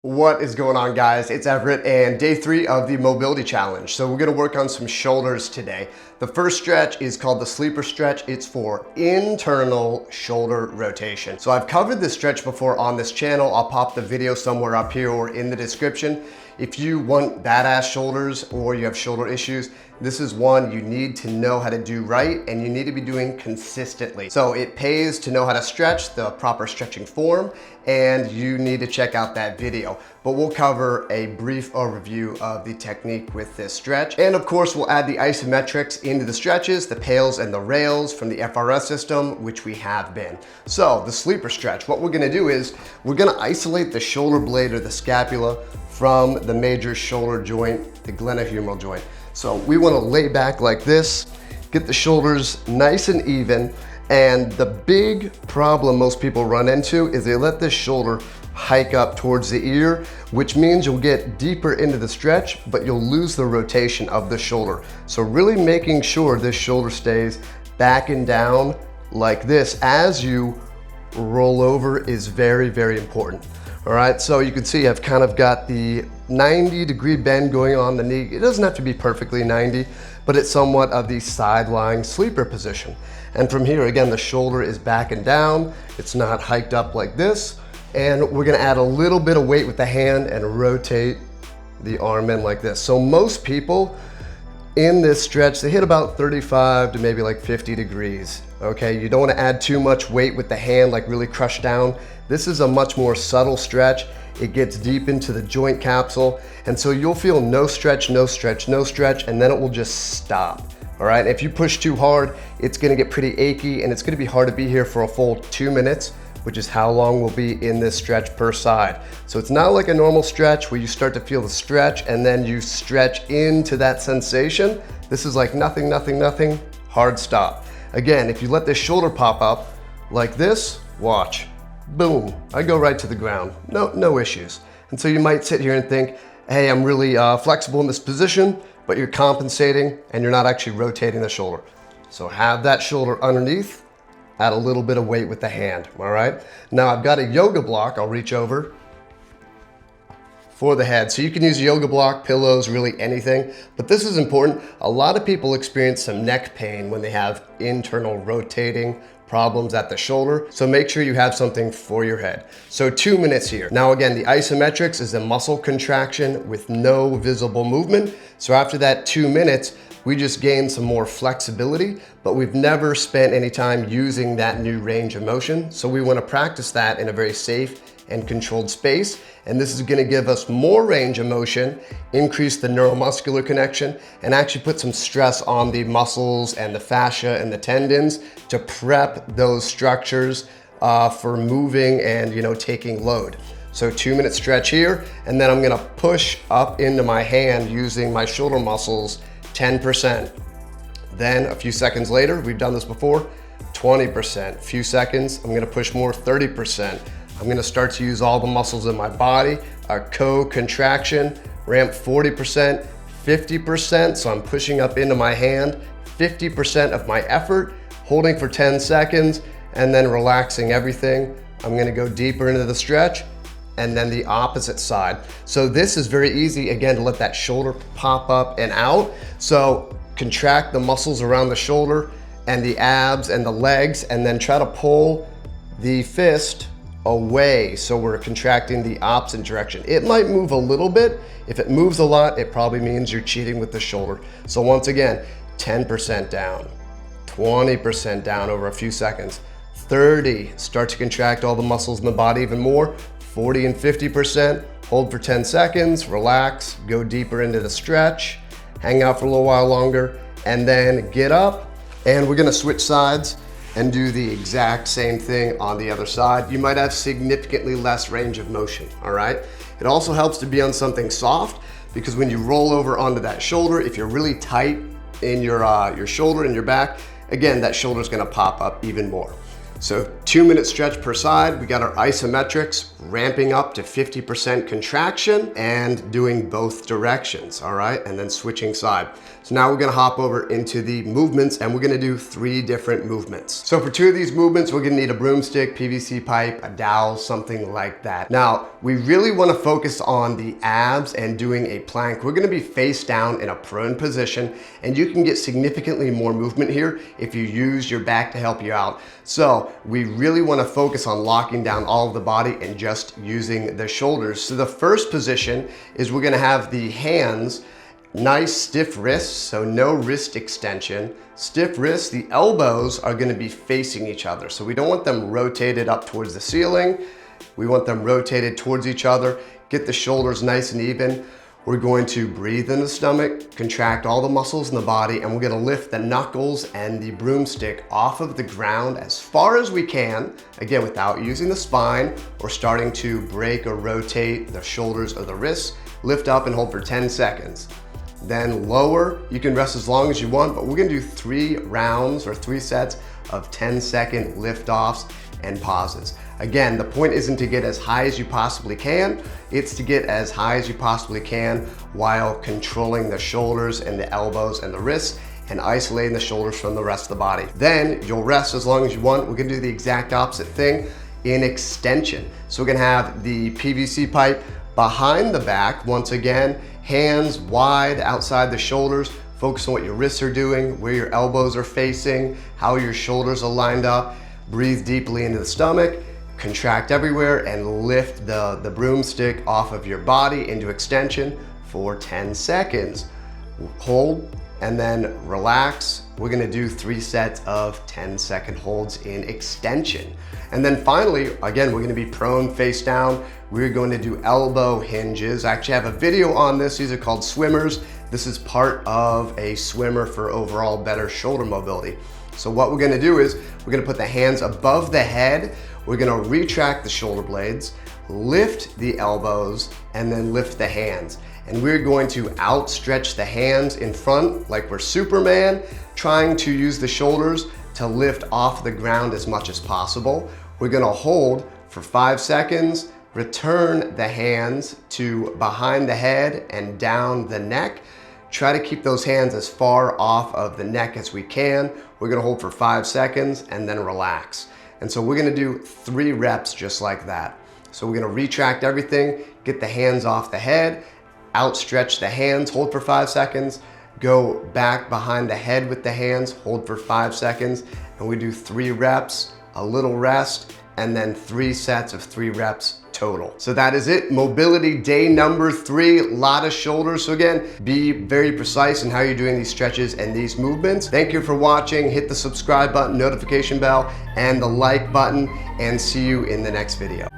What is going on, guys? It's Everett and day 3 of the mobility challenge. So we're going to work on some shoulders today. The first stretch is called the sleeper stretch. It's for internal shoulder rotation. So I've covered this stretch before on this channel. I'll pop the video somewhere up here or in the description. If you want badass shoulders or you have shoulder issues, this is one you need to know how to do right, and you need to be doing consistently. So it pays to know how to stretch the proper stretching form, and you need to check out that video. But we'll cover a brief overview of the technique with this stretch. And of course, we'll add the isometrics into the stretches, the pails and the rails from the FRS system, which we have been. So the sleeper stretch, what we're gonna do is we're gonna isolate the shoulder blade or the scapula from the major shoulder joint, the glenohumeral joint. So we wanna lay back like this, get the shoulders nice and even, and the big problem most people run into is they let this shoulder hike up towards the ear, which means you'll get deeper into the stretch, but you'll lose the rotation of the shoulder. So really making sure this shoulder stays back and down like this as you roll over is very, very important. All right, so you can see I've kind of got the 90-degree bend going on the knee. It doesn't have to be perfectly 90, but it's somewhat of the side-lying sleeper position. And from here, again, the shoulder is back and down. It's not hiked up like this. And we're gonna add a little bit of weight with the hand and rotate the arm in like this. So most people in this stretch, they hit about 35 to maybe like 50 degrees. Okay, you don't wanna add too much weight with the hand, like really crush down. This is a much more subtle stretch. It gets deep into the joint capsule. And so you'll feel no stretch, no stretch, no stretch, and then it will just stop. All right, if you push too hard, it's gonna get pretty achy and it's gonna be hard to be here for a full 2 minutes, which is how long we'll be in this stretch per side. So it's not like a normal stretch where you start to feel the stretch and then you stretch into that sensation. This is like nothing, nothing, nothing, hard stop. Again, if you let this shoulder pop up like this, watch, boom, I go right to the ground, no issues. And so you might sit here and think, hey, I'm really flexible in this position, but you're compensating and you're not actually rotating the shoulder. So have that shoulder underneath, add a little bit of weight with the hand, all right? Now I've got a yoga block, I'll reach over for the head. So you can use a yoga block, pillows, really anything, but this is important. A lot of people experience some neck pain when they have internal rotating problems at the shoulder. So make sure you have something for your head. So 2 minutes here. Now again, the isometrics is a muscle contraction with no visible movement. So after that 2 minutes, we just gain some more flexibility, but we've never spent any time using that new range of motion. So we want to practice that in a very safe and controlled space. And this is going to give us more range of motion, increase the neuromuscular connection, and actually put some stress on the muscles and the fascia and the tendons to prep those structures for moving and, taking load. So 2 minute stretch here, and then I'm going to push up into my hand using my shoulder muscles 10%. Then a few seconds later, we've done this before, 20%. A few seconds, I'm gonna push more, 30%. I'm gonna start to use all the muscles in my body, a co-contraction, ramp 40%, 50%, so I'm pushing up into my hand, 50% of my effort, holding for 10 seconds, and then relaxing everything. I'm gonna go deeper into the stretch, and then the opposite side. So this is very easy, again, to let that shoulder pop up and out. So contract the muscles around the shoulder and the abs and the legs, and then try to pull the fist away. So we're contracting the opposite direction. It might move a little bit. If it moves a lot, it probably means you're cheating with the shoulder. So once again, 10% down, 20% down over a few seconds, 30, start to contract all the muscles in the body even more, 40 and 50%, hold for 10 seconds, relax, go deeper into the stretch, hang out for a little while longer, and then get up. And we're gonna switch sides and do the exact same thing on the other side. You might have significantly less range of motion, all right? It also helps to be on something soft, because when you roll over onto that shoulder, if you're really tight in your shoulder and your back, again, that shoulder's gonna pop up even more. So 2 minute stretch per side. We got our isometrics ramping up to 50% contraction and doing both directions, all right? And then switching side. So now we're gonna hop over into the movements, and we're gonna do 3 different movements. So for 2 of these movements, we're gonna need a broomstick, PVC pipe, a dowel, something like that. Now, we really want to focus on the abs and doing a plank. We're going to be face down in a prone position, and you can get significantly more movement here if you use your back to help you out. So we really want to focus on locking down all of the body and just using the shoulders. So the first position is we're going to have the hands nice stiff wrists, so no wrist extension. Stiff wrists, the elbows are going to be facing each other. So we don't want them rotated up towards the ceiling. We want them rotated towards each other. Get the shoulders nice and even. We're going to breathe in the stomach, contract all the muscles in the body, and we're going to lift the knuckles and the broomstick off of the ground as far as we can, again, without using the spine or starting to break or rotate the shoulders or the wrists. Lift up and hold for 10 seconds. Then lower, you can rest as long as you want, but we're gonna do 3 rounds or 3 sets of 10-second lift-offs and pauses. Again, the point isn't to get as high as you possibly can, it's to get as high as you possibly can while controlling the shoulders and the elbows and the wrists and isolating the shoulders from the rest of the body. Then you'll rest as long as you want. We're gonna do the exact opposite thing in extension. So we're gonna have the PVC pipe behind the back, once again, hands wide outside the shoulders. Focus on what your wrists are doing, where your elbows are facing, how your shoulders are lined up. Breathe deeply into the stomach, contract everywhere, and lift the broomstick off of your body into extension for 10 seconds. Hold and then relax. We're gonna do 3 sets of 10-second holds in extension. And then finally, again, we're gonna be prone, face down. We're going to do elbow hinges. I actually have a video on this. These are called swimmers. This is part of a swimmer for overall better shoulder mobility. So what we're gonna do is we're gonna put the hands above the head. We're gonna retract the shoulder blades, lift the elbows, and then lift the hands. And we're going to outstretch the hands in front like we're Superman, trying to use the shoulders to lift off the ground as much as possible. We're gonna hold for 5 seconds, return the hands to behind the head and down the neck. Try to keep those hands as far off of the neck as we can. We're gonna hold for 5 seconds and then relax. And so we're gonna do 3 reps just like that. So we're gonna retract everything, get the hands off the head, outstretch the hands, hold for 5 seconds, go back behind the head with the hands, hold for 5 seconds, and we do 3 reps, a little rest, and then 3 sets of 3 reps total. So that is it. Mobility day number 3, a lot of shoulders. So again, be very precise in how you're doing these stretches and these movements. Thank you for watching. Hit the subscribe button, notification bell, and the like button, and see you in the next video.